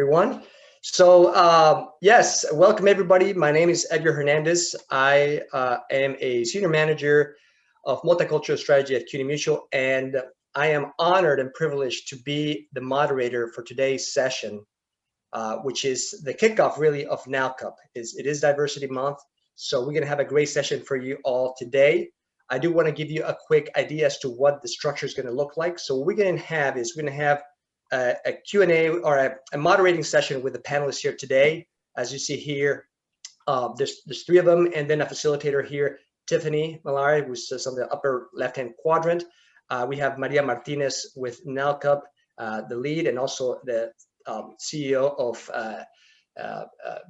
everyone. So yes, welcome everybody. My name is Edgar Hernandez. I am a senior manager of multicultural strategy at CUNY Mutual, and I am honored and privileged to be the moderator for today's session, which is the kickoff really of NLCUP. It is Diversity Month, so we're gonna have a great session for you all today. I do wanna give you a quick idea as to what the structure is gonna look like. So what we're gonna have is we're gonna have a Q&A or a moderating session with the panelists here today. As you see here, there's three of them, and then a facilitator here, Tiffany Malari, who's on the upper left-hand quadrant. We have Maria Martinez with NLCUP, the lead, and also the CEO of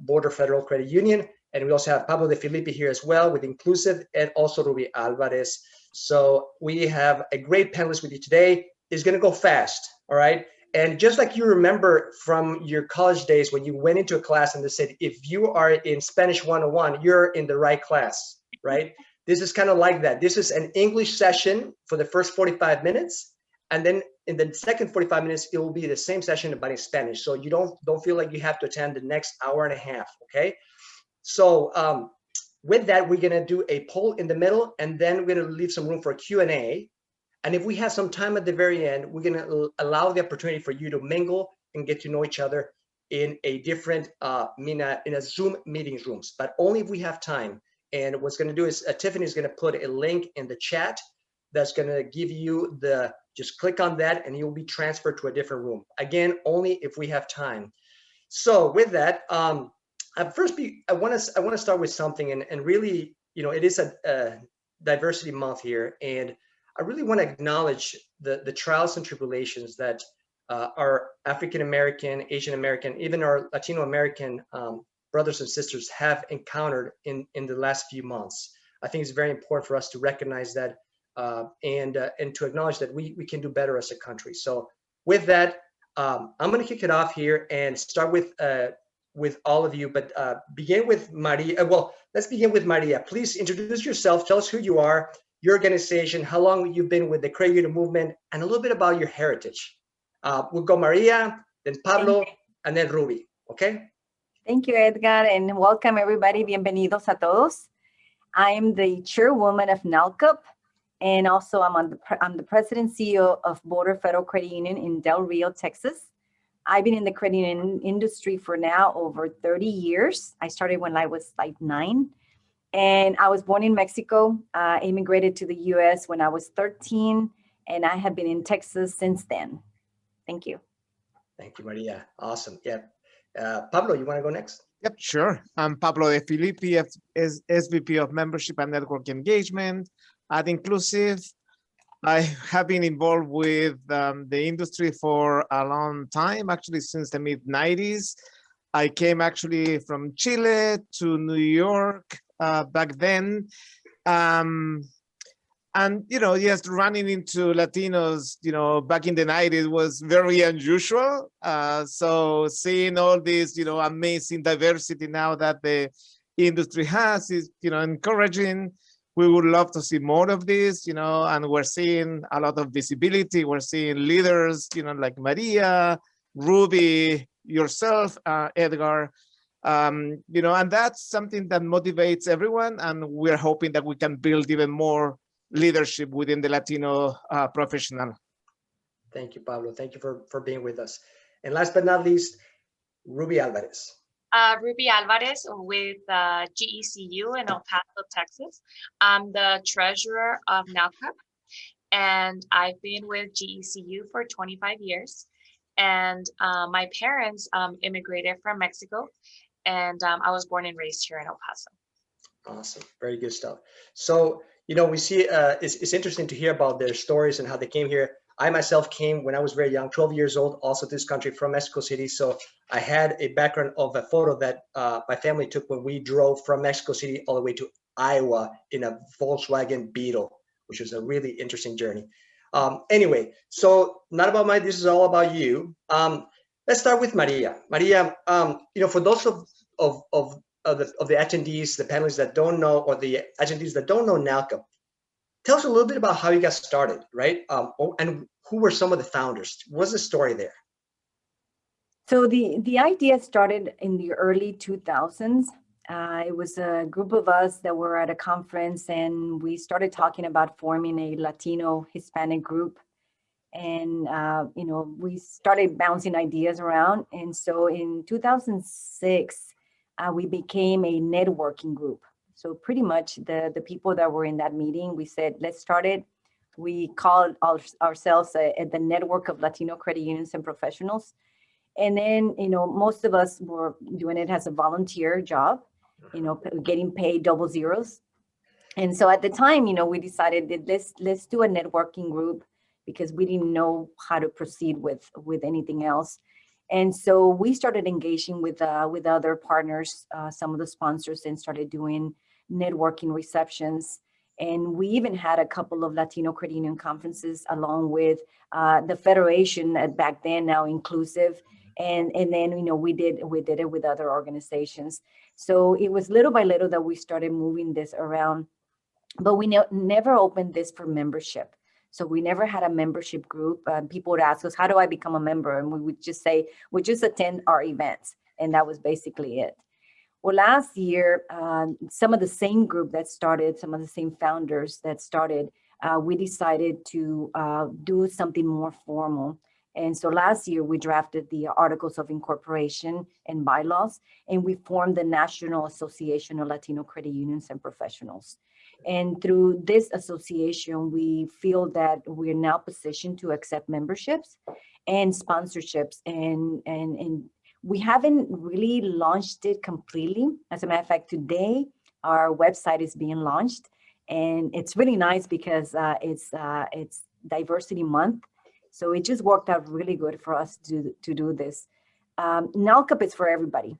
Border Federal Credit Union. And we also have Pablo de Filipe here as well with Inclusive, and also Ruby Alvarez. So we have a great panelist with you today. It's gonna go fast, all right? And just like you remember from your college days when you went into a class and they said, if you are in Spanish 101, you're in the right class, right? This is kind of like that. This is an English session for the first 45 minutes. And then in the second 45 minutes, it will be the same session but in Spanish. So you don't feel like you have to attend the next hour and a half, okay? So with that, we're gonna do a poll in the middle, and then we're gonna leave some room for Q&A. And if we have some time at the very end, we're gonna allow the opportunity for you to mingle and get to know each other in a different, in a Zoom meetings rooms, but only if we have time. And what's gonna do is Tiffany is gonna put a link in the chat that's gonna give you just click on that and you'll be transferred to a different room. Again, only if we have time. So with that, first, I wanna start with something, and really, it is a diversity month here, and I really want to acknowledge the trials and tribulations that our African American, Asian American, even our Latino American brothers and sisters have encountered in the last few months. I think it's very important for us to recognize that and to acknowledge that we can do better as a country. So with that, I'm going to kick it off here and start with all of you, but begin with Maria. Well, let's begin with Maria. Please introduce yourself. Tell us who you are, your organization, how long you've been with the credit union movement, and a little bit about your heritage. We'll go Maria, then Pablo, and then Ruby, okay? Thank you, Edgar, and welcome everybody. Bienvenidos a todos. I'm the chairwoman of NLCUP, and also I'm the president CEO of Border Federal Credit Union in Del Rio, Texas. I've been in the credit union industry for now over 30 years. I started when I was like 9. And I was born in Mexico, immigrated to the US when I was 13, and I have been in Texas since then. Thank you. Thank you, Maria. Awesome. Yeah. Pablo, you want to go next? Yep, sure. I'm Pablo de Filipe, SVP of Membership and Network Engagement at Inclusive. I have been involved with the industry for a long time, actually since the mid-90s. I came actually from Chile to New York back then. And, just running into Latinos, back in the 90s was very unusual. So seeing all this, amazing diversity now that the industry has is, encouraging. We would love to see more of this, and we're seeing a lot of visibility. We're seeing leaders, like Maria, Ruby, yourself, Edgar, and that's something that motivates everyone, and we're hoping that we can build even more leadership within the Latino professional. Thank you, Pablo. Thank you for being with us. And last but not least, Ruby Alvarez. Ruby Alvarez with GECU in El Paso, Texas. I'm the treasurer of NLCUP, and I've been with GECU for 25 years. And my parents immigrated from Mexico, and I was born and raised here in El Paso. Awesome, very good stuff. So, we see it's interesting to hear about their stories and how they came here. I myself came when I was very young, 12 years old, also to this country from Mexico City. So I had a background of a photo that my family took when we drove from Mexico City all the way to Iowa in a Volkswagen Beetle, which was a really interesting journey. Anyway, so not about this is all about you. Let's start with Maria. Maria, for those of the attendees, the panelists that don't know, or the attendees that don't know NLCUP, tell us a little bit about how you got started, right? And who were some of the founders? What's the story there? So the idea started in the early 2000s. It was a group of us that were at a conference, and we started talking about forming a Latino Hispanic group. And we started bouncing ideas around. And so in 2006, we became a networking group. So pretty much the people that were in that meeting, we said, let's start it. We called ourselves the Network of Latino Credit Unions and Professionals. And then, most of us were doing it as a volunteer job, getting paid double zeros. And so at the time, we decided that let's do a networking group, because we didn't know how to proceed with anything else. And so we started engaging with other partners, some of the sponsors, and started doing networking receptions. And we even had a couple of Latino credit union conferences along with the Federation back then, now inclusive. And then, we did it with other organizations. So it was little by little that we started moving this around, but we never opened this for membership. So we never had a membership group. People would ask us, how do I become a member? And we would just say, we just attend our events. And that was basically it. Well, last year, some of the same group that started, some of the same founders that started, we decided to do something more formal. And so last year, we drafted the Articles of Incorporation and bylaws, and we formed the National Association of Latino Credit Unions and Professionals. And through this association, we feel that we're now positioned to accept memberships and sponsorships. And we haven't really launched it completely. As a matter of fact, today, our website is being launched. And it's really nice because it's Diversity Month. So it just worked out really good for us to do this. NLCUP is for everybody.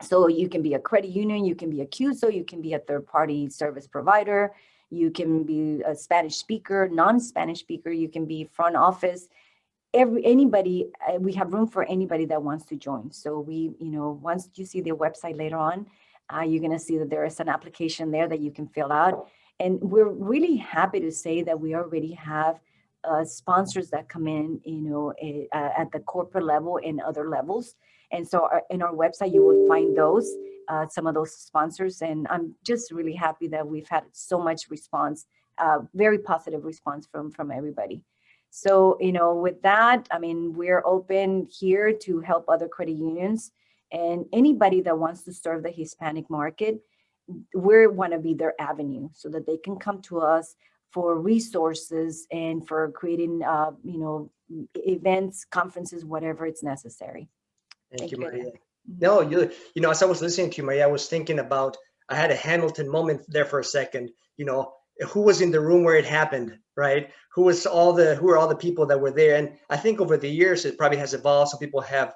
So you can be a credit union, you can be a CUSO, you can be a third-party service provider, you can be a Spanish speaker, non-Spanish speaker, you can be front office. Anybody, we have room for anybody that wants to join. So we, once you see the website later on, you're going to see that there is an application there that you can fill out. And we're really happy to say that we already have sponsors that come in, at the corporate level and other levels. And so in our website, you will find those, some of those sponsors. And I'm just really happy that we've had so much response, very positive response from everybody. So, with that, we're open here to help other credit unions, and anybody that wants to serve the Hispanic market, we want to be their avenue so that they can come to us for resources and for creating, events, conferences, whatever it's necessary. Thank you, Maria. No, as I was listening to you, Maria, I was thinking about, I had a Hamilton moment there for a second, who was in the room where it happened, right? Who were all the people that were there? And I think over the years, it probably has evolved. Some people have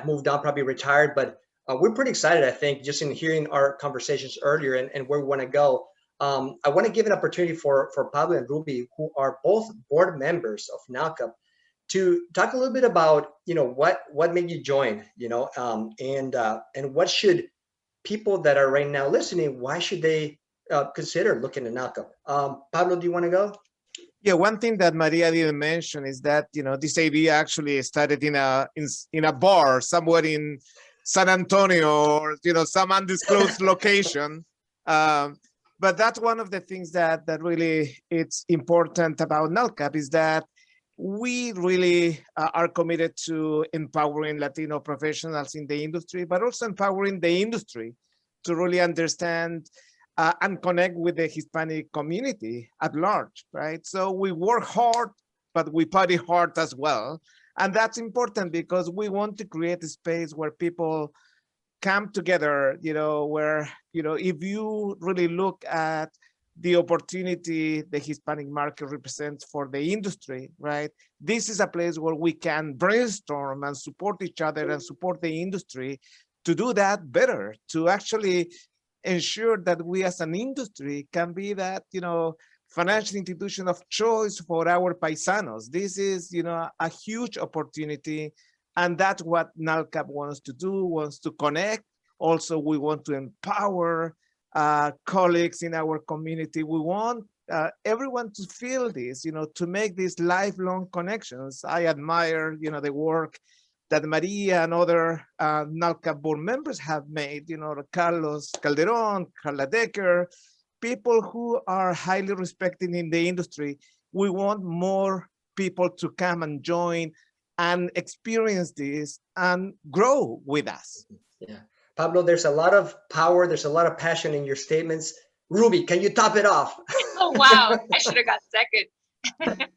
moved on, probably retired, but we're pretty excited, I think, just in hearing our conversations earlier and where we want to go. I want to give an opportunity for Pablo and Ruby, who are both board members of NLCUP, to talk a little bit about, what made you join, and what should people that are right now listening, why should they consider looking at NLCUP? Pablo, do you want to go? Yeah, one thing that Maria didn't mention is that, this idea actually started in a bar somewhere in San Antonio or, some undisclosed location. But that's one of the things that really it's important about NLCUP, is that we really are committed to empowering Latino professionals in the industry, but also empowering the industry to really understand and connect with the Hispanic community at large, right? So we work hard, but we party hard as well. And that's important because we want to create a space where people come together, where, if you really look at the opportunity the Hispanic market represents for the industry, right? This is a place where we can brainstorm and support each other and support the industry to do that better, to actually ensure that we as an industry can be that, financial institution of choice for our paisanos. This is, a huge opportunity. And that's what NLCUP wants to do, wants to connect. Also, we want to empower colleagues in our community. We want everyone to feel this, to make these lifelong connections. I admire, the work that Maria and other NLCUP board members have made, Carlos Calderon, Carla Decker, people who are highly respected in the industry. We want more people to come and join and experience this and grow with us. Yeah, Pablo, there's a lot of power, there's a lot of passion in your statements. Ruby, can you top it off? Oh, wow. I should have got second.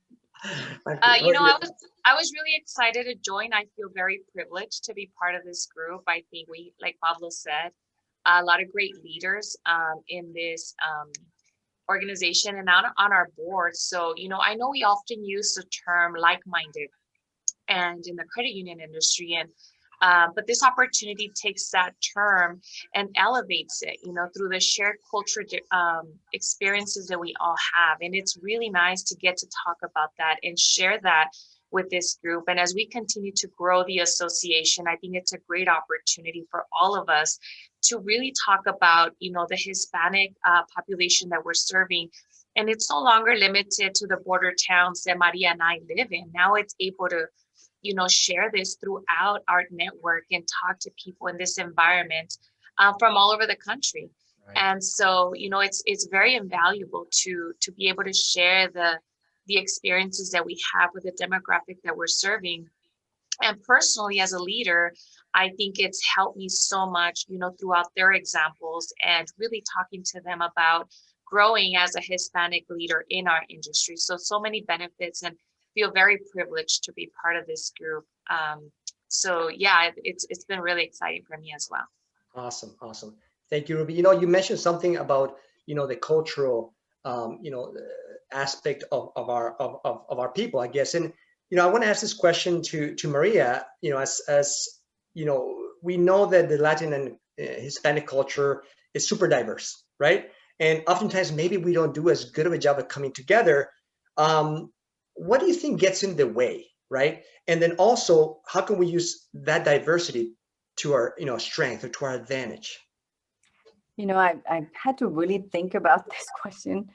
I was really excited to join. I feel very privileged to be part of this group. I think we, like Pablo said, a lot of great leaders in this organization and on our board. So, I know we often use the term like-minded and in the credit union industry, and but this opportunity takes that term and elevates it, through the shared culture experiences that we all have. And it's really nice to get to talk about that and share that with this group. And as we continue to grow the association, I think it's a great opportunity for all of us to really talk about, the Hispanic population that we're serving. And it's no longer limited to the border towns that Maria and I live in. Now it's able to share this throughout our network and talk to people in this environment from all over the country. Right. And so, it's very invaluable to be able to share the experiences that we have with the demographic that we're serving. And personally, as a leader, I think it's helped me so much, throughout their examples and really talking to them about growing as a Hispanic leader in our industry. So many benefits, and feel very privileged to be part of this group. So yeah, it's been really exciting for me as well. Awesome. Thank you, Ruby. You mentioned something about, the cultural, aspect of our people, I guess. And, I want to ask this question to Maria, as we know that the Latin and Hispanic culture is super diverse, right? And oftentimes maybe we don't do as good of a job of coming together. What do you think gets in the way, right? And then also, how can we use that diversity to our, strength or to our advantage? I've had to really think about this question,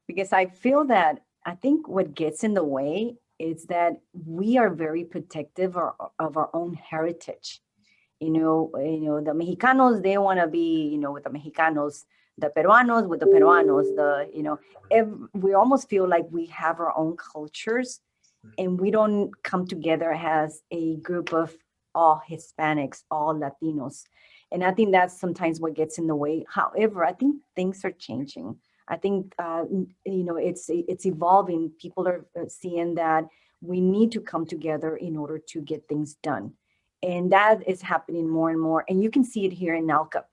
because I feel that I think what gets in the way is that we are very protective of our own heritage. The Mexicanos, they want to be, with the Mexicanos, the Peruanos with the Peruanos, we almost feel like we have our own cultures and we don't come together as a group of all Hispanics, all Latinos. And I think that's sometimes what gets in the way. However, I think things are changing. I think, it's evolving. People are seeing that we need to come together in order to get things done. And that is happening more and more. And you can see it here in NLCUP.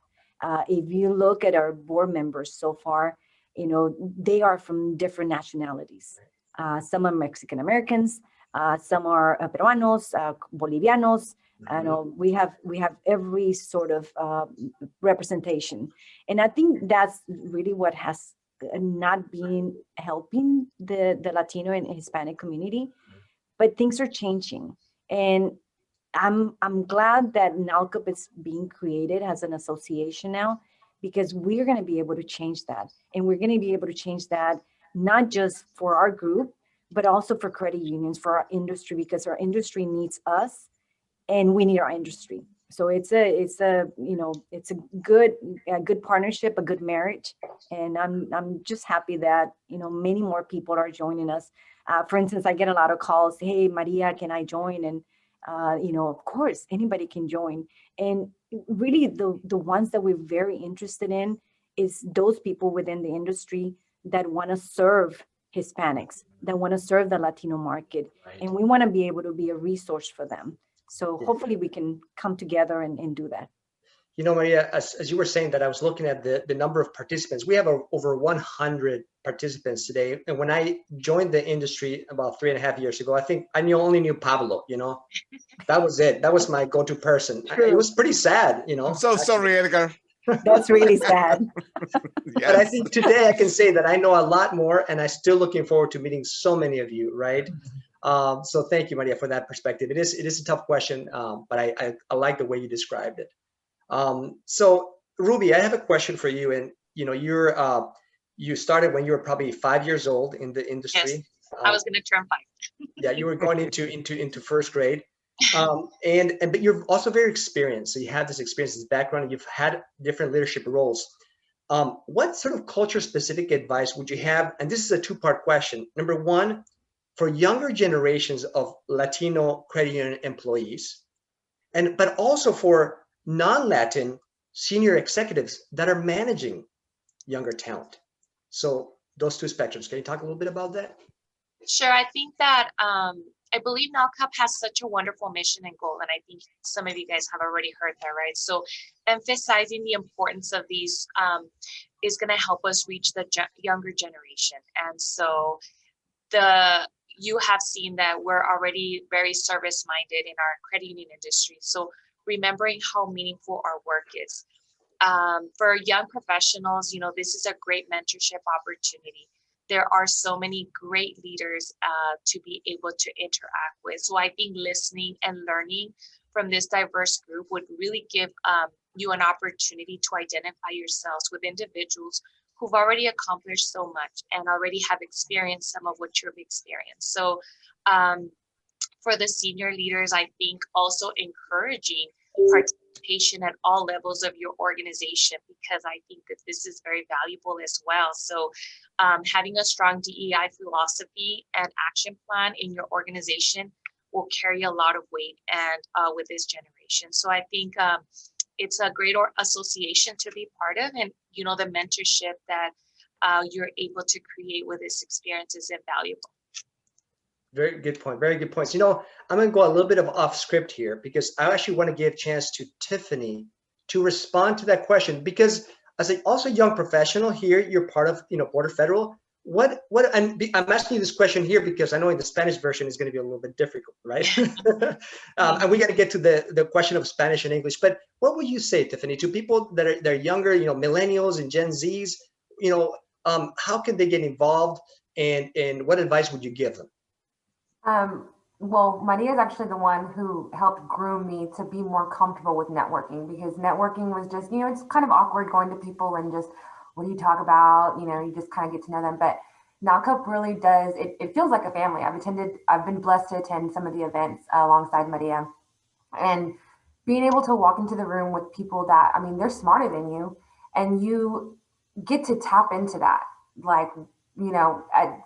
If you look at our board members so far, they are from different nationalities. Some are Mexican Americans, some are Peruanos, Bolivianos. We have every sort of representation. And I think that's really what has not been helping the Latino and Hispanic community, but things are changing. And I'm glad that NLCUP is being created as an association now, because we're going to be able to change that. And we're going to be able to change that not just for our group, but also for credit unions, for our industry, because our industry needs us and we need our industry. So it's a good partnership, a good marriage. And I'm just happy that, many more people are joining us. For instance, I get a lot of calls, hey, Maria, can I join? And of course, anybody can join. And really the ones that we're very interested in is those people within the industry that want to serve Hispanics, that want to serve the Latino market. Right. And we want to be able to be a resource for them. So hopefully we can come together and do that. Maria, as you were saying that, I was looking at the number of participants. We have over 100 participants today. And when I joined the industry about 3.5 years ago, I think I only knew Pablo, that was it. That was my go-to person. It was pretty sad, I'm so sorry, Edgar. That's really sad. Yes. But I think today I can say that I know a lot more, and I'm still looking forward to meeting so many of you, right? So thank you, Maria, for that perspective. It is a tough question, but I like the way you described it. So Ruby, I have a question for you. And you started when you were probably 5 years old in the industry. Yes, I was going to turn 5. Yeah, you were going into first grade. But you're also very experienced. So you have this experience, this background, and you've had different leadership roles. What sort of culture specific advice would you have? And this is a two-part question. Number one, for younger generations of Latino credit union employees, but also for non-Latin senior executives that are managing younger talent. So those two spectrums, can you talk a little bit about that? Sure. I think that I believe NLCUP has such a wonderful mission and goal, and I think some of you guys have already heard that, right? So emphasizing the importance of these is going to help us reach the younger generation. And so you have seen that we're already very service-minded in our credit union industry. So remembering how meaningful our work is. For young professionals, this is a great mentorship opportunity. There are so many great leaders to be able to interact with. So I think listening and learning from this diverse group would really give you an opportunity to identify yourselves with individuals who've already accomplished so much and already have experienced some of what you've experienced. So for the senior leaders, I think also encouraging participation at all levels of your organization, because I think that this is very valuable as well. So having a strong DEI philosophy and action plan in your organization will carry a lot of weight and with this generation. So I think it's a great association to be part of, and the mentorship that you're able to create with this experience is invaluable. Very good point. Very good points. I'm going to go a little bit of off script here because I actually want to give a chance to Tiffany to respond to that question, because as a also young professional here, you're part of Border Federal. What I'm asking you this question here because I know in the Spanish version is going to be a little bit difficult, right? And we got to get to the question of Spanish and English. But what would you say, Tiffany, to people that are younger, millennials and Gen Zs? How can they get involved, and what advice would you give them? Well, Maria is actually the one who helped groom me to be more comfortable with networking, because networking was just, it's kind of awkward going to people and just, what do you talk about? You just kind of get to know them. But NLCUP really does, it feels like a family. I've been blessed to attend some of the events alongside Maria, and being able to walk into the room with people that, they're smarter than you, and you get to tap into that. Like,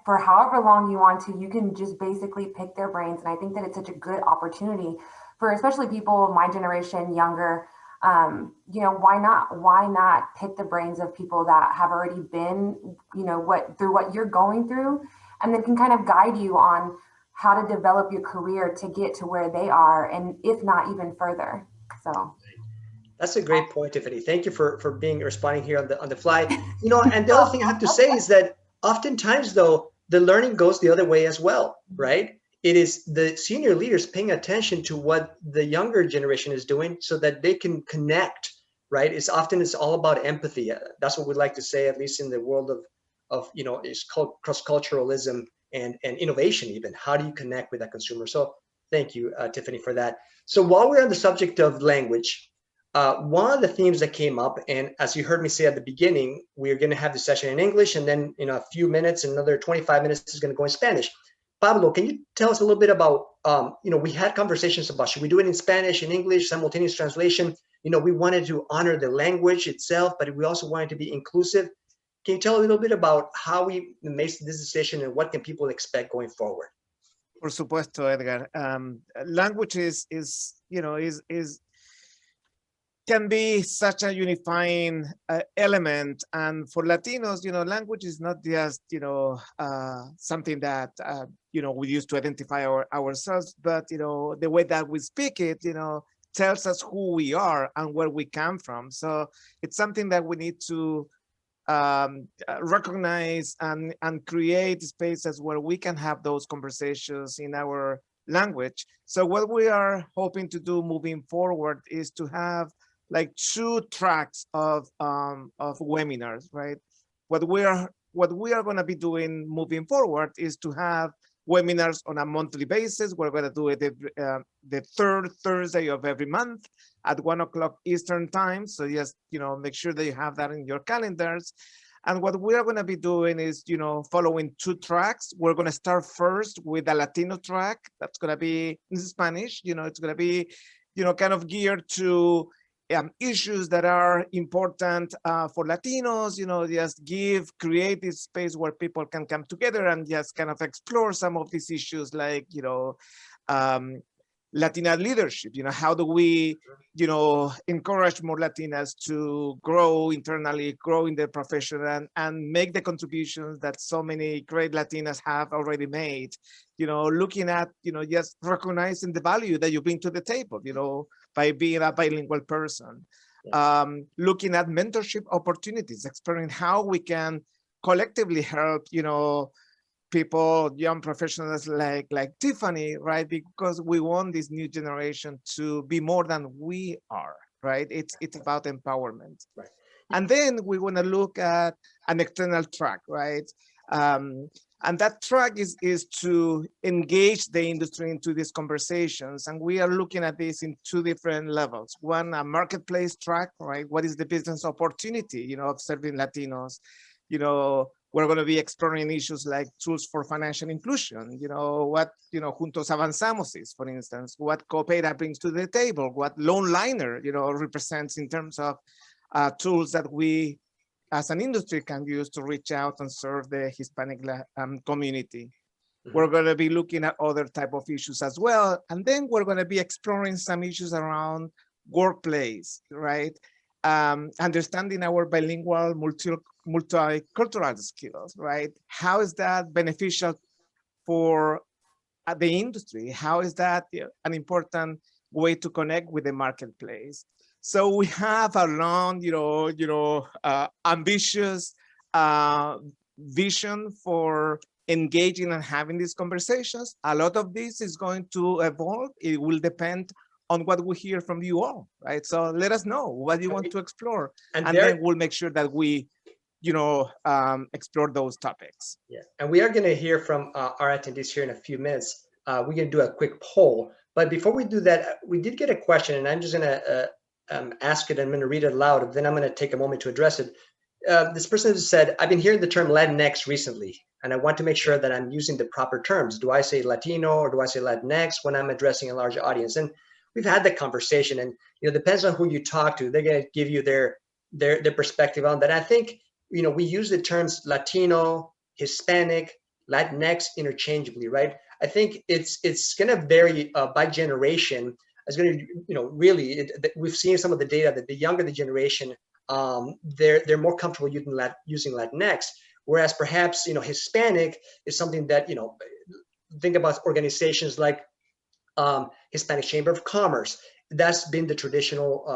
for however long you want to, you can just basically pick their brains. And I think that it's such a good opportunity for especially people of my generation, younger. Why not pick the brains of people that have already been, through what you're going through, and then can kind of guide you on how to develop your career to get to where they are, and if not even further. So that's a great point, Tiffany. Thank you for responding here on the fly. And the other thing I have to say is that oftentimes, though, the learning goes the other way as well, right? It is the senior leaders paying attention to what the younger generation is doing so that they can connect, right? It's all about empathy. That's what we like to say, at least in the world of it's called cross-culturalism and innovation even. How do you connect with that consumer? So thank you, Tiffany, for that. So while we're on the subject of language, one of the themes that came up, and as you heard me say at the beginning, we're going to have the session in English, and then in a few minutes, another 25 minutes is going to go in Spanish. Pablo, can you tell us a little bit about, we had conversations about, should we do it in Spanish, in English, simultaneous translation? We wanted to honor the language itself, but we also wanted to be inclusive. Can you tell a little bit about how we made this decision and what can people expect going forward? Por supuesto, Edgar. Language can be such a unifying element, and for Latinos, language is not just something that we use to identify ourselves, but the way that we speak it tells us who we are and where we come from. So it's something that we need to recognize and create spaces where we can have those conversations in our language. So what we are hoping to do moving forward is to have like 2 tracks of webinars, right? What we are going to be doing moving forward is to have webinars on a monthly basis. We're going to do it the 3rd Thursday of every month at 1 o'clock Eastern time. So just make sure that you have that in your calendars. And what we are going to be doing is, following two tracks. We're going to start first with a Latino track. That's going to be in Spanish. It's going to be, kind of geared to issues that are important for Latinos, just create this space where people can come together and just kind of explore some of these issues like, Latina leadership, how do we, encourage more Latinas to grow internally, grow in their profession and make the contributions that so many great Latinas have already made, looking at, just recognizing the value that you bring to the table, by being a bilingual person, looking at mentorship opportunities, exploring how we can collectively help, people, young professionals like Tiffany, right? Because we want this new generation to be more than we are, right? It's about empowerment. Right. And then we want to look at an external track, right? And that track is to engage the industry into these conversations. And we are looking at this in two different levels. One, a marketplace track, right? What is the business opportunity, of serving Latinos? We're going to be exploring issues like tools for financial inclusion, what, Juntos Avanzamos is, for instance, what Coopera brings to the table, what Loneliner, represents in terms of tools that we as an industry can use to reach out and serve the Hispanic community. Mm-hmm. We're going to be looking at other type of issues as well. And then we're going to be exploring some issues around workplace, right? Understanding our bilingual multicultural skills, right? How is that beneficial for the industry? How is that an important way to connect with the marketplace? So we have a long, ambitious vision for engaging and having these conversations. A lot of this is going to evolve. It will depend on what we hear from you all, right? So let us know what you want to explore, and then we'll make sure that we, explore those topics. Yeah, and we are going to hear from our attendees here in a few minutes. We're going to do a quick poll, but before we do that, we did get a question, and I'm just going to ask it. I'm going to read it aloud, and then I'm going to take a moment to address it. This person has said, I've been hearing the term Latinx recently, and I want to make sure that I'm using the proper terms. Do I say Latino or do I say Latinx when I'm addressing a large audience? And we've had that conversation, and depends on who you talk to. They're going to give you their perspective on that. I think we use the terms Latino, Hispanic, Latinx interchangeably, right? I think it's going to vary by generation. It's going to really we've seen some of the data that the younger the generation, they're more comfortable using Latinx, whereas perhaps Hispanic is something that think about organizations like Hispanic Chamber of Commerce. That's been the traditional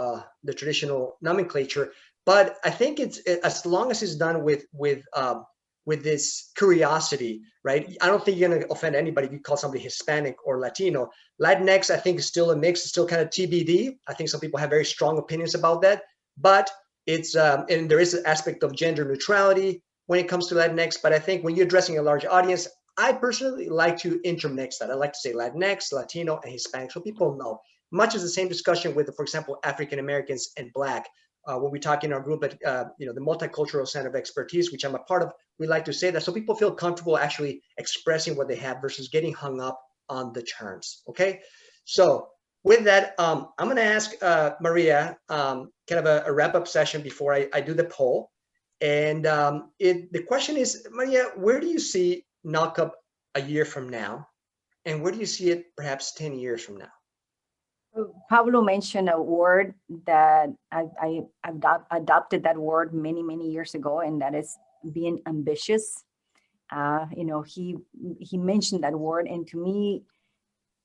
nomenclature. But I think it's as long as it's done with this curiosity, right? I don't think you're going to offend anybody if you call somebody Hispanic or Latino. Latinx, I think, is still a mix. It's still kind of TBD. I think some people have very strong opinions about that. But it's and there is an aspect of gender neutrality when it comes to Latinx. But I think when you're addressing a large audience, I personally like to intermix that. I like to say Latinx, Latino, and Hispanic, so people know. Much as the same discussion with, for example, African Americans and Black. When we talk in our group at the Multicultural Center of Expertise, which I'm a part of, we like to say that so people feel comfortable actually expressing what they have versus getting hung up on the terms. Okay, so with that, I'm going to ask Maria kind of a wrap-up session before I do the poll. And the question is, Maria, where do you see NLCUP a year from now, and where do you see it perhaps 10 years from now? Pablo mentioned a word that I adopted that word many years ago, and that is being ambitious. He mentioned that word, and to me,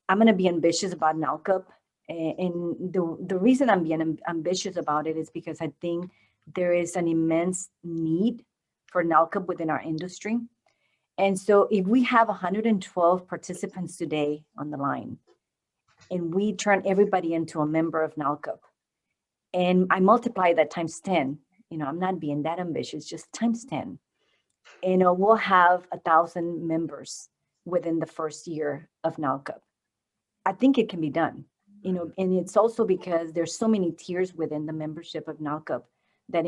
I'm going to be ambitious about NLCUP. And the reason I'm being ambitious about it is because I think there is an immense need for NLCUP within our industry. And so if we have 112 participants today on the line, and we turn everybody into a member of NLCUP, and I multiply that times 10, I'm not being that ambitious, just times 10. We'll have 1,000 members within the first year of NLCUP. I think it can be done, and it's also because there's so many tiers within the membership of NLCUP that,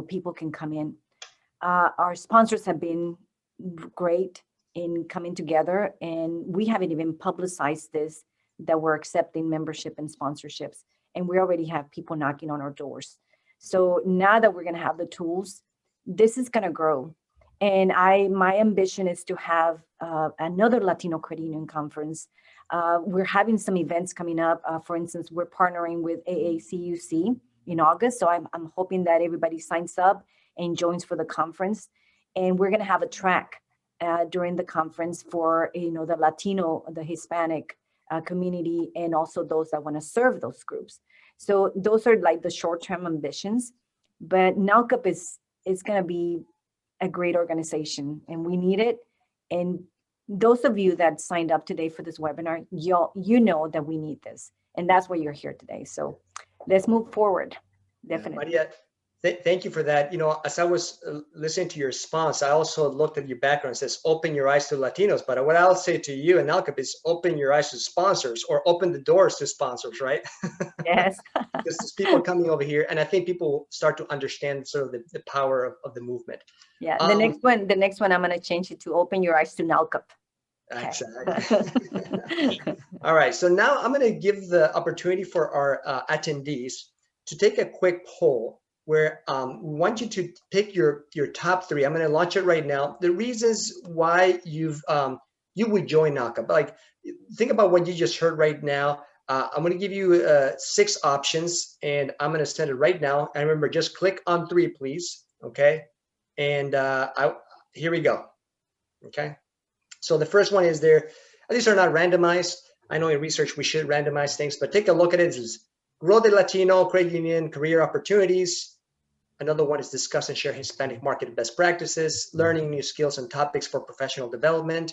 people can come in. Our sponsors have been great in coming together, and we haven't even publicized this, that we're accepting membership and sponsorships. And we already have people knocking on our doors. So now that we're going to have the tools, this is going to grow. And my ambition is to have another Latino Credit Union conference. We're having some events coming up. For instance, we're partnering with AACUC in August. So I'm hoping that everybody signs up and joins for the conference. And we're going to have a track during the conference for, the Latino, the Hispanic community, and also those that want to serve those groups. So those are like the short-term ambitions. But NLCUP is going to be a great organization, and we need it. And those of you that signed up today for this webinar, you know that we need this, and that's why you're here today. So let's move forward. Definitely. Maria, thank you for that. As I was listening to your response, I also looked at your background. It says, open your eyes to Latinos. But what I'll say to you and NLCUP is open your eyes to sponsors, or open the doors to sponsors, right? Yes. Because there's people coming over here. And I think people will start to understand sort of the power of the movement. Yeah. The next one, I'm going to change it to open your eyes to NLCUP. Okay. Exactly. All right. So now I'm going to give the opportunity for our attendees to take a quick poll where we want you to pick your top 3. I'm going to launch it right now. The reasons why you would join NLCUP. Like, think about what you just heard right now. I'm going to give you 6 options, and I'm going to send it right now. And remember, just click on 3, please. Okay. And here we go. Okay. So the first one is there. These are not randomized. I know in research we should randomize things, but take a look at it. It's grow the Latino credit union career opportunities. Another one is discuss and share Hispanic market best practices, learning new skills and topics for professional development,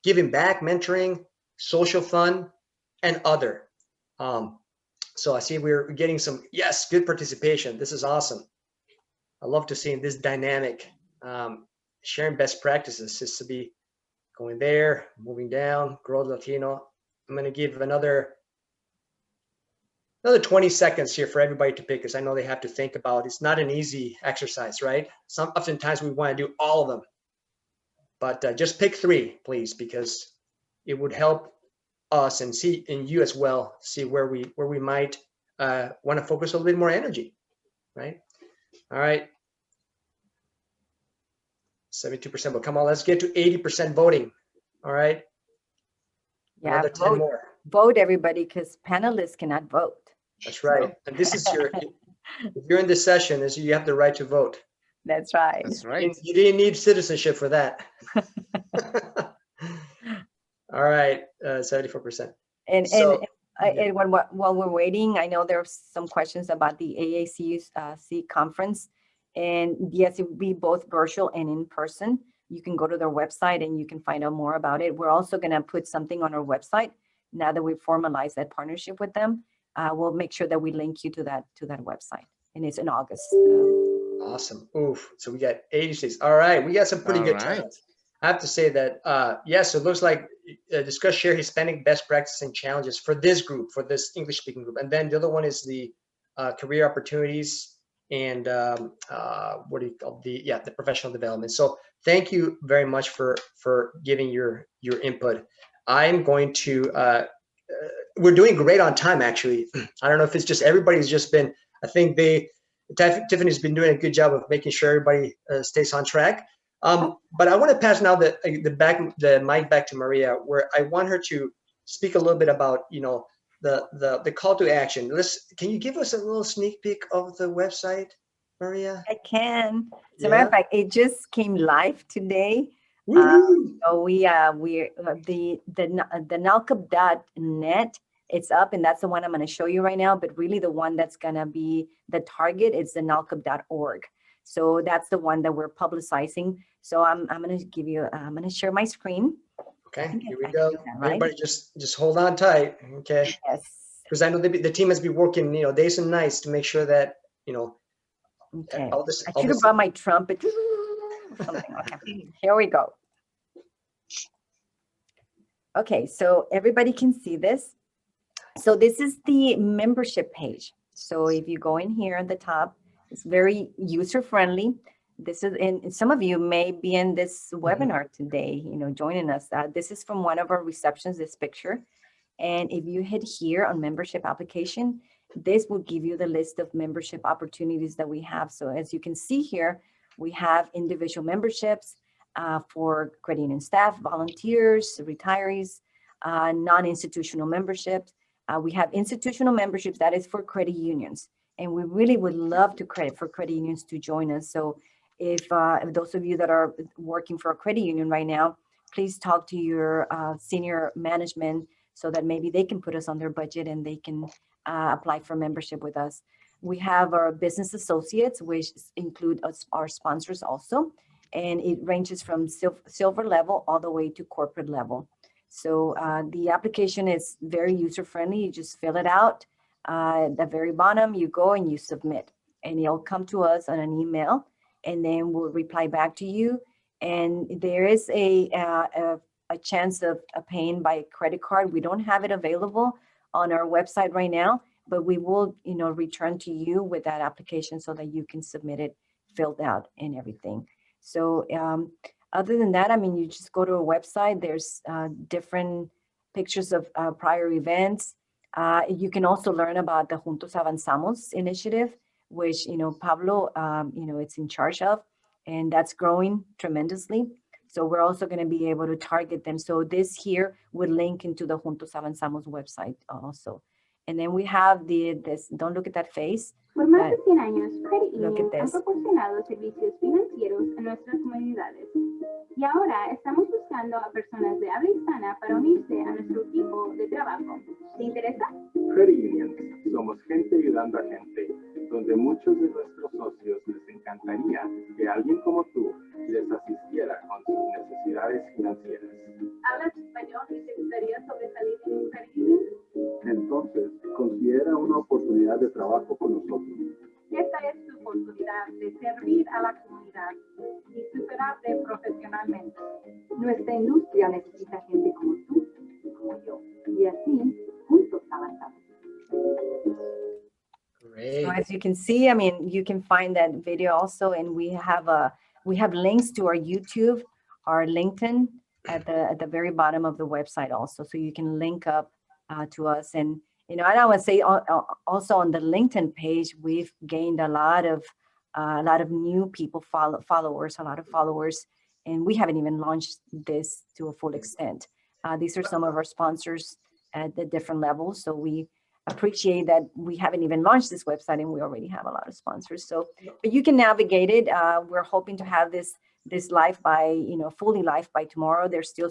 giving back, mentoring, social fun, and other. So I see we're getting some, yes, good participation. This is awesome. I love to see this dynamic. Sharing best practices is to be going there, moving down, grow Latino. I'm going to give another 20 seconds here for everybody to pick, because I know they have to think about it. It's not an easy exercise, right? Oftentimes we want to do all of them, but just pick 3, please, because it would help us and you as well, see where we might want to focus a little bit more energy, right? All right. 72%, but come on, let's get to 80% voting. All right. Yeah, another 10 more. Vote everybody, because panelists cannot vote. That's right. So. And this is if you're in this session, you have the right to vote. That's right. That's right. You didn't need citizenship for that. All right, 74%. And while we're waiting, I know there's some questions about the AACUC conference. And yes, it will be both virtual and in person. You can go to their website and you can find out more about it. We're also going to put something on our website now that we've formalized that partnership with them. We'll make sure that we link you to that website, and it's in August. Awesome. Oof. So we got 86. All right, we got some pretty good turnout. I have to say that yes, it looks like discuss share Hispanic best practices and challenges for this group, for this English speaking group, and then the other one is the career opportunities and what do you call the professional development. So thank you very much for giving your input. I'm going to we're doing great on time, actually. I don't know if it's just everybody's just been, I think Tiffany's been doing a good job of making sure everybody stays on track. But I want to pass now the mic back to Maria, where I want her to speak a little bit about, the call to action. Can you give us a little sneak peek of the website, Maria? I can. As a matter of fact, it just came live today. So we the NLCUP.net, it's up, and that's the one I'm going to show you right now. But really, the one that's going to be the target is the NLCUP.org. So that's the one that we're publicizing. So I'm going to give you. I'm going to share my screen. Okay, here we go. Right? Everybody, just hold on tight. Okay. Yes. Because I know the team has been working, days and nights to make sure that Okay. I should have brought my trumpet. Something. Okay. Here we go. Okay, so everybody can see this. So this is the membership page. So if you go in here at the top, it's very user friendly. This is, and some of you may be in this webinar today, joining us. This is from one of our receptions, this picture. And if you hit here on membership application, this will give you the list of membership opportunities that we have. So as you can see here, we have individual memberships for credit union staff, volunteers, retirees, non-institutional memberships. We have institutional memberships that is for credit unions. And we really would love for credit unions to join us. So if those of you that are working for a credit union right now, please talk to your senior management so that maybe they can put us on their budget and they can apply for membership with us. We have our business associates, which include our sponsors also, and it ranges from silver level all the way to corporate level. So the application is very user-friendly. You just fill it out. At the very bottom, you go and you submit, and it'll come to us on an email, and then we'll reply back to you. And there is a chance of paying by credit card. We don't have it available on our website right now, but we will, return to you with that application so that you can submit it filled out and everything. So other than that, I mean, you just go to a website. There's different pictures of prior events. You can also learn about the Juntos Avanzamos initiative, which, Pablo, it's in charge of, and that's growing tremendously. So we're also going to be able to target them. So this here would link into the Juntos Avanzamos website also. And then we have this, don't look at that face. Por más de 100 años, credit Look at unions han this. proporcionado servicios financieros a nuestras comunidades. Y ahora estamos buscando a personas de habla hispana para unirse a nuestro equipo de trabajo. ¿Te interesa? Credit unions, somos gente ayudando a gente, donde muchos de nuestros socios les encantaría que alguien como tú les asistiera con sus necesidades financieras. ¿Hablas español y te gustaría sobresalir en un credit union? Entonces, considera una oportunidad de trabajo con nosotros. Esta es tu oportunidad de servir a la comunidad y superarte profesionalmente. Nuestra industria necesita gente como tú y como yo. Y así, juntos avanzamos. Great. So as you can see, I mean, you can find that video also, and we have links to our YouTube, our LinkedIn at the very bottom of the website also, so you can link up to us. And I would say also on the LinkedIn page, we've gained a lot of new people followers, and we haven't even launched this to a full extent. These are some of our sponsors at the different levels, so we appreciate that we haven't even launched this website and we already have a lot of sponsors. So, but you can navigate it. We're hoping to have this live by, fully live by tomorrow. There's still,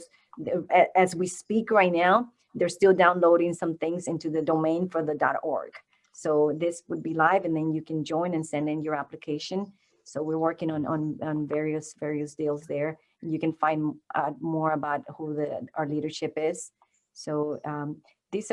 as we speak right now, they're still downloading some things into the domain for the .org. So this would be live, and then you can join and send in your application. So we're working on various deals there. You can find more about who our leadership is. So this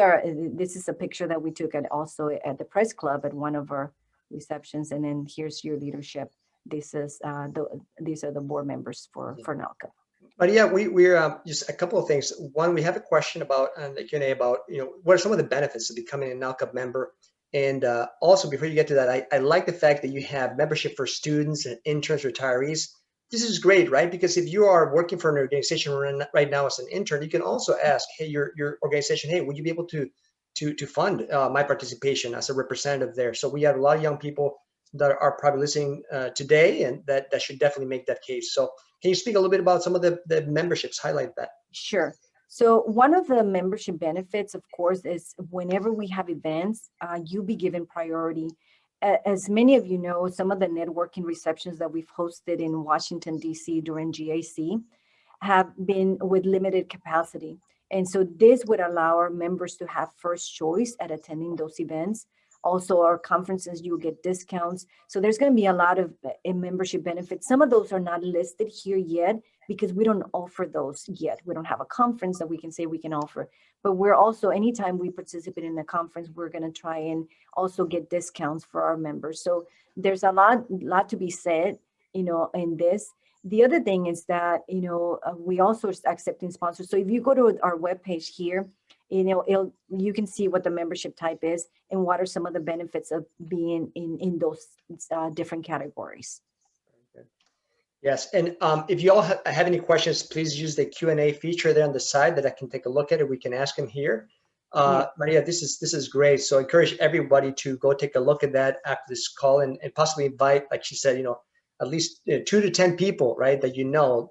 is a picture that we took also at the press club at one of our receptions. And then here's your leadership. These are the board members for NLCUP. But yeah, we're just a couple of things. One, we have a question about the Q&A about, what are some of the benefits of becoming a NLCUP member? And also, before you get to that, I like the fact that you have membership for students and interns, retirees. This is great, right? Because if you are working for an organization right now as an intern, you can also ask, hey, your organization, hey, would you be able to fund my participation as a representative there? So we have a lot of young people that are probably listening today, and that should definitely make that case. So can you speak a little bit about some of the memberships, highlight that? Sure. So one of the membership benefits, of course, is whenever we have events, you'll be given priority. As many of you know, some of the networking receptions that we've hosted in Washington, D.C. during GAC have been with limited capacity. And so this would allow our members to have first choice at attending those events. Also, our conferences, you'll get discounts. So there's going to be a lot of membership benefits. Some of those are not listed here yet because we don't offer those yet. We don't have a conference that we can say we can offer. But we're also, anytime we participate in a conference, we're going to try and also get discounts for our members. So there's a lot to be said, in this. The other thing is that, we also are accepting sponsors. So if you go to our webpage here, you can see what the membership type is and what are some of the benefits of being in those different categories. Yes, and if you all have any questions, please use the Q&A feature there on the side that I can take a look at it. We can ask them here. Maria, this is great. So I encourage everybody to go take a look at that after this call and possibly invite, like she said, at least 2 to 10 people, right, that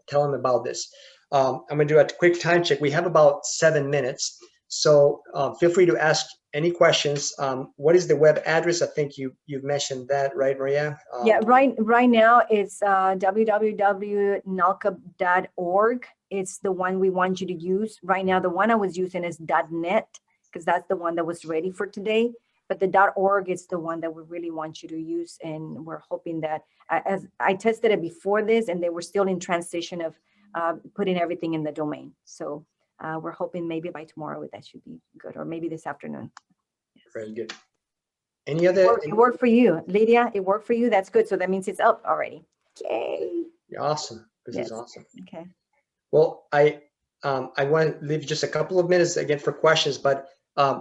tell them about this. I'm going to do a quick time check. We have about 7 minutes. So feel free to ask any questions. What is the web address? I think you've mentioned that, right, Maria? Yeah, right now it's www.nlcup.org. It's the one we want you to use. Right now, the one I was using is .net because that's the one that was ready for today. But the .org is the one that we really want you to use. And we're hoping that, as I tested it before this, and they were still in transition of putting everything in the domain. So we're hoping maybe by tomorrow that should be good, or maybe this afternoon. Very good. Any other? It worked for you, Lydia. It worked for you. That's good. So that means it's up already. Yay! Awesome. This Yes. is awesome. Okay. Well, I want to leave just a couple of minutes again for questions, but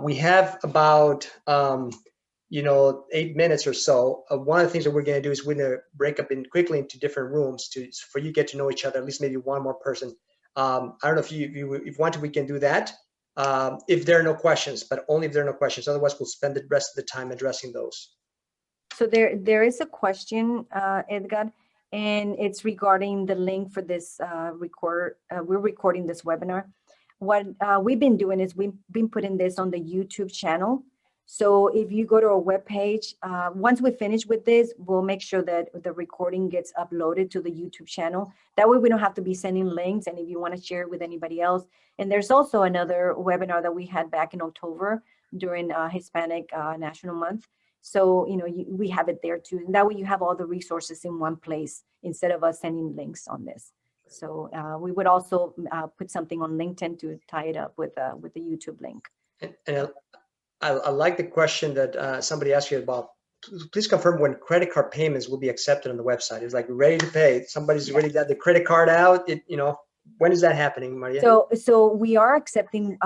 we have about 8 minutes or so. One of the things that we're going to do is we're going to break up quickly into different rooms for you to get to know each other. At least maybe one more person. I don't know if you want to, we can do that. If there are no questions, but only if there are no questions. Otherwise, we'll spend the rest of the time addressing those. So there is a question, Edgar, and it's regarding the link for this we're recording this webinar. What we've been doing is we've been putting this on the YouTube channel. So if you go to our webpage, once we finish with this, we'll make sure that the recording gets uploaded to the YouTube channel. That way we don't have to be sending links, and if you want to share it with anybody else. And there's also another webinar that we had back in October during Hispanic National Month. So, we have it there too. And that way you have all the resources in one place instead of us sending links on this. So we would also put something on LinkedIn to tie it up with the YouTube link. And I like the question that somebody asked you about. Please confirm when credit card payments will be accepted on the website. It's like ready to pay. Somebody's already got the credit card out. When is that happening, Maria? So we are accepting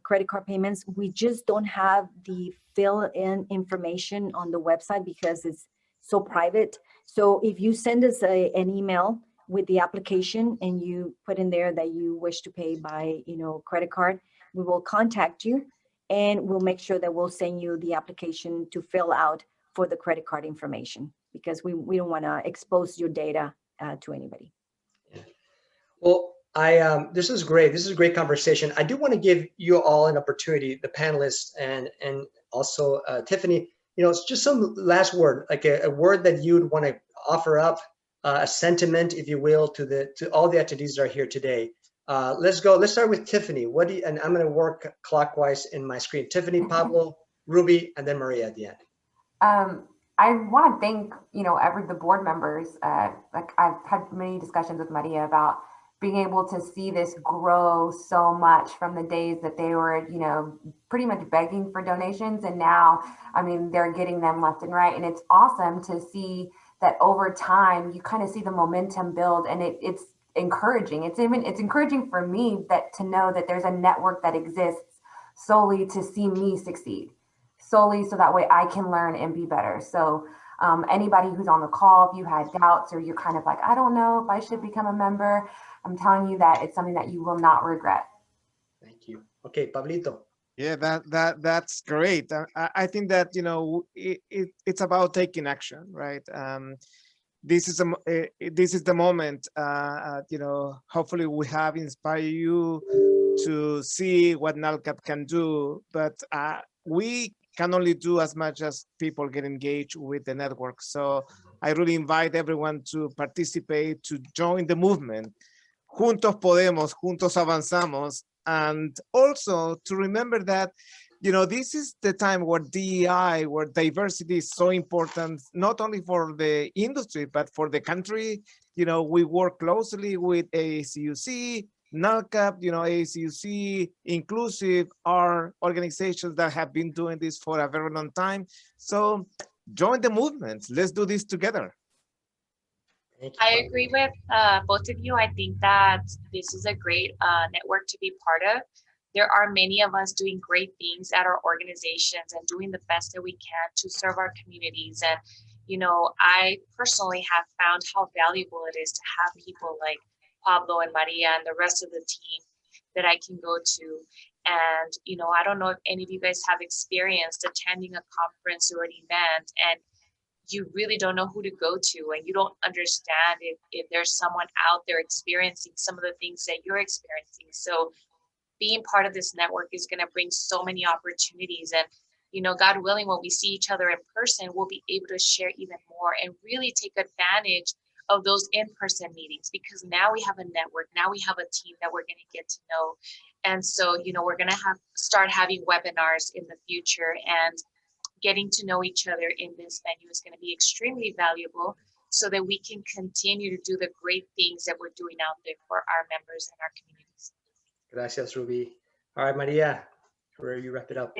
credit card payments. We just don't have the fill-in information on the website because it's so private. So if you send us an email with the application and you put in there that you wish to pay by credit card, we will contact you and we'll make sure that we'll send you the application to fill out for the credit card information, because we don't want to expose your data to anybody. Well, this is great. This is a great conversation. I do want to give you all an opportunity, the panelists and also Tiffany, it's just some last word, like a word that you'd want to offer up, a sentiment, if you will, to all the attendees that are here today. Let's go. Let's start with Tiffany. And I'm going to work clockwise in my screen. Tiffany, Pablo, Ruby, and then Maria at the end. I want to thank, the board members. Like I've had many discussions with Maria about being able to see this grow so much from the days that they were, pretty much begging for donations. And now, they're getting them left and right. And it's awesome to see that over time, you kind of see the momentum build, and it's encouraging. It's encouraging for me to know that there's a network that exists solely to see me succeed, solely so that way I can learn and be better. So anybody who's on the call, if you had doubts or you're kind of like, I don't know if I should become a member, I'm telling you that it's something that you will not regret. Thank you. Okay, Pablito. Yeah, that's great. I think that it's about taking action, right? This is the moment. Hopefully we have inspired you to see what NLCUP can do, but we can only do as much as people get engaged with the network. So I really invite everyone to participate, to join the movement. Juntos podemos, juntos avanzamos. And also to remember that, this is the time where DEI, where diversity is so important, not only for the industry, but for the country. We work closely with AACUC, NLCUP, AACUC, Inclusive are organizations that have been doing this for a very long time. So join the movement. Let's do this together. I agree with both of you. I think that this is a great network to be part of. There are many of us doing great things at our organizations and doing the best that we can to serve our communities. And you know, I personally have found how valuable it is to have people like Pablo and Maria and the rest of the team that I can go to. And, you know, I don't know if any of you guys have experienced attending a conference or an event and you really don't know who to go to, and you don't understand if there's someone out there experiencing some of the things that you're experiencing. So being part of this network is going to bring so many opportunities. And, you know, God willing, when we see each other in person, we'll be able to share even more and really take advantage of those in-person meetings, because now we have a network, now we have a team that we're going to get to know. And so, you know, we're going to start having webinars in the future, and getting to know each other in this venue is going to be extremely valuable so that we can continue to do the great things that we're doing out there for our members and our communities. Gracias, Ruby. All right, Maria, where you wrap it up?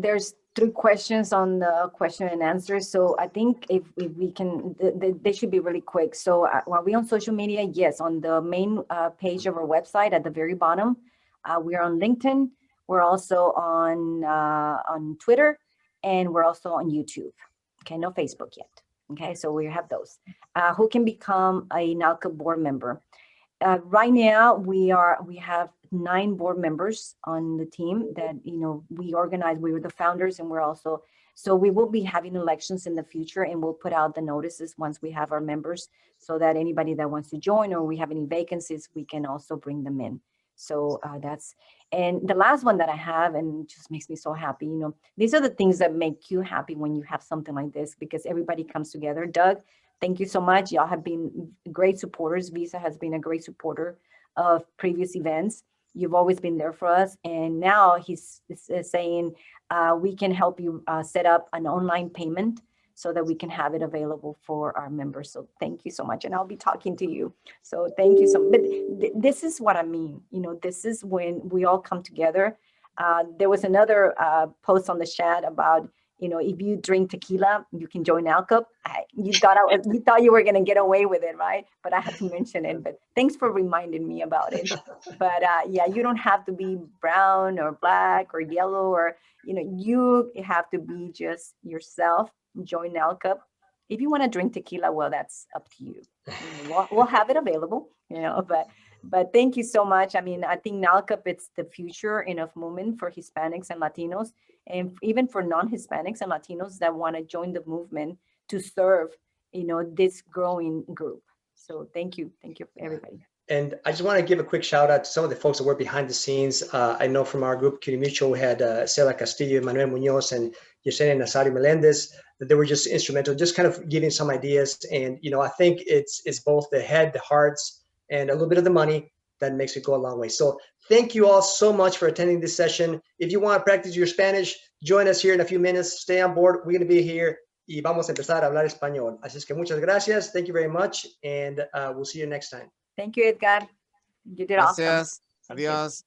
There's 3 questions on the question and answer. So I think if we can, they should be really quick. So are we on social media? Yes, on the main page of our website at the very bottom. We're on LinkedIn. We're also on Twitter, and we're also on YouTube. Okay, no Facebook yet. Okay, so we have those. Who can become a NLCUP board member? Right now, we have 9 board members on the team that, you know, we organized. We were the founders, and we're also, so we will be having elections in the future, and we'll put out the notices once we have our members, so that anybody that wants to join or we have any vacancies, we can also bring them in. So that's, and the last one that I have, and it just makes me so happy, you know, these are the things that make you happy when you have something like this, because everybody comes together. Doug, thank you so much. Y'all have been great supporters. Visa has been a great supporter of previous events. You've always been there for us. And now he's saying we can help you set up an online payment so that we can have it available for our members. So thank you so much. And I'll be talking to you. So thank you so much. But this is what I mean. You know, this is when we all come together. There was another post on the chat about, you know, if you drink tequila, you can join NLCUP. You thought you were going to get away with it, right? But I had to mention it. But thanks for reminding me about it. But yeah, you don't have to be brown or black or yellow, or, you know, you have to be just yourself. Join NLCUP. If you want to drink tequila, well, that's up to you. We'll have it available, you know, but thank you so much. I mean, I think NLCUP, it's the future of movement for Hispanics and Latinos, and even for non-Hispanics and Latinos that want to join the movement to serve, you know, this growing group. So thank you everybody. And I just want to give a quick shout out to some of the folks that were behind the scenes. I know from our group, CUNY Mutual, we had Cela Castillo, Manuel Munoz, and Yesenia Nazario Melendez, that they were just instrumental, just kind of giving some ideas. And, you know, I think it's both the head, the hearts, and a little bit of the money that makes it go a long way. So thank you all so much for attending this session. If you want to practice your Spanish, join us here in a few minutes. Stay on board. We're going to be here y vamos a empezar a hablar español. Así es que muchas gracias. Thank you very much. And we'll see you next time. Thank you, Edgar. You did awesome. Gracias. Adiós.